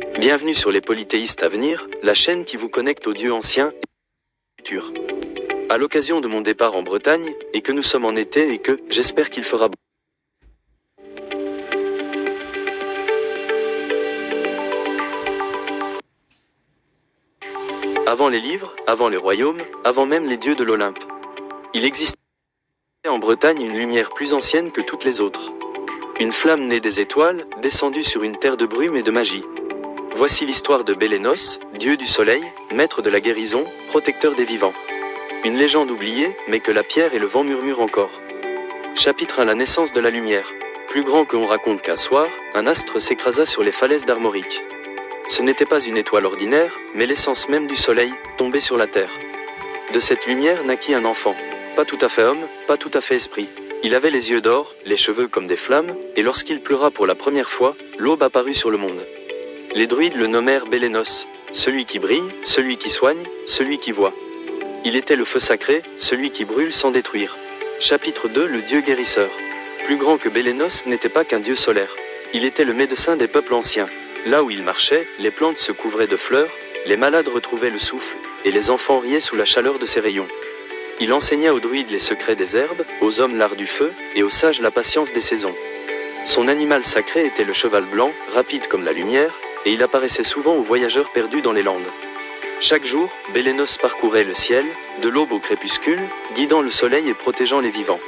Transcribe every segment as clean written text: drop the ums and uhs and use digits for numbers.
Bienvenue sur les Polythéistes à venir, la chaîne qui vous connecte aux dieux anciens et futurs. À l'occasion de mon départ en Bretagne, et que nous sommes en été et que, j'espère qu'il fera beau. Avant les livres, avant les royaumes, avant même les dieux de l'Olympe. Il existait en Bretagne une lumière plus ancienne que toutes les autres. Une flamme née des étoiles, descendue sur une terre de brume et de magie. Voici l'histoire de Bélénos, dieu du soleil, maître de la guérison, protecteur des vivants. Une légende oubliée, mais que la pierre et le vent murmurent encore. Chapitre 1: La naissance de la lumière. Plus grand que l'on raconte qu'un soir, un astre s'écrasa sur les falaises d'Armorique. Ce n'était pas une étoile ordinaire, mais l'essence même du soleil, tombée sur la terre. De cette lumière naquit un enfant. Pas tout à fait homme, pas tout à fait esprit. Il avait les yeux d'or, les cheveux comme des flammes, et lorsqu'il pleura pour la première fois, l'aube apparut sur le monde. Les druides le nommèrent Bélénos, celui qui brille, celui qui soigne, celui qui voit. Il était le feu sacré, celui qui brûle sans détruire. Chapitre 2: Le dieu guérisseur. Plus grand que Bélénos n'était pas qu'un dieu solaire. Il était le médecin des peuples anciens. Là où il marchait, les plantes se couvraient de fleurs, les malades retrouvaient le souffle, et les enfants riaient sous la chaleur de ses rayons. Il enseigna aux druides les secrets des herbes, aux hommes l'art du feu, et aux sages la patience des saisons. Son animal sacré était le cheval blanc, rapide comme la lumière, et il apparaissait souvent aux voyageurs perdus dans les landes. Chaque jour, Bélénos parcourait le ciel, de l'aube au crépuscule, guidant le soleil et protégeant les vivants.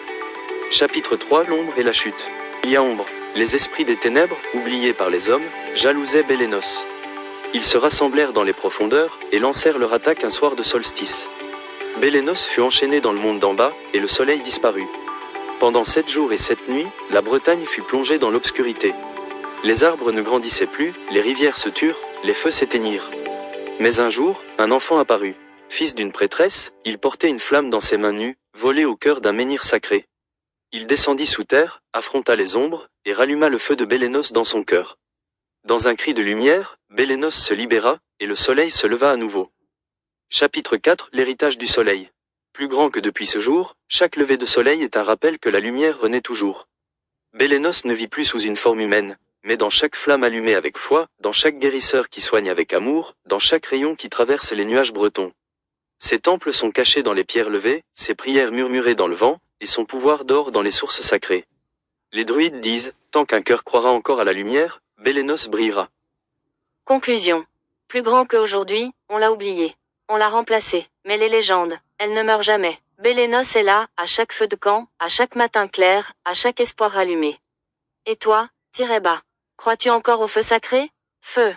Chapitre 3: L'ombre et la chute. Il y a ombre. Les esprits des ténèbres, oubliés par les hommes, jalousaient Bélénos. Ils se rassemblèrent dans les profondeurs, et lancèrent leur attaque un soir de solstice. Bélénos fut enchaîné dans le monde d'en bas, et le soleil disparut. Pendant 7 jours et 7 nuits, la Bretagne fut plongée dans l'obscurité. Les arbres ne grandissaient plus, les rivières se turent, les feux s'éteignirent. Mais un jour, un enfant apparut. Fils d'une prêtresse, il portait une flamme dans ses mains nues, volée au cœur d'un menhir sacré. Il descendit sous terre, affronta les ombres, et ralluma le feu de Bélénos dans son cœur. Dans un cri de lumière, Bélénos se libéra, et le soleil se leva à nouveau. Chapitre 4: L'héritage du soleil. Plus grand que depuis ce jour, chaque lever de soleil est un rappel que la lumière renaît toujours. Bélénos ne vit plus sous une forme humaine, mais dans chaque flamme allumée avec foi, dans chaque guérisseur qui soigne avec amour, dans chaque rayon qui traverse les nuages bretons. Ses temples sont cachés dans les pierres levées, ses prières murmurées dans le vent, et son pouvoir dort dans les sources sacrées. Les druides disent, tant qu'un cœur croira encore à la lumière, Bélénos brillera. Conclusion. Plus grand qu'aujourd'hui, on l'a oublié. On l'a remplacé. Mais les légendes, elles ne meurent jamais. Bélénos est là, à chaque feu de camp, à chaque matin clair, à chaque espoir allumé. Et toi, tirez bas. Crois-tu encore au feu sacré? Feu.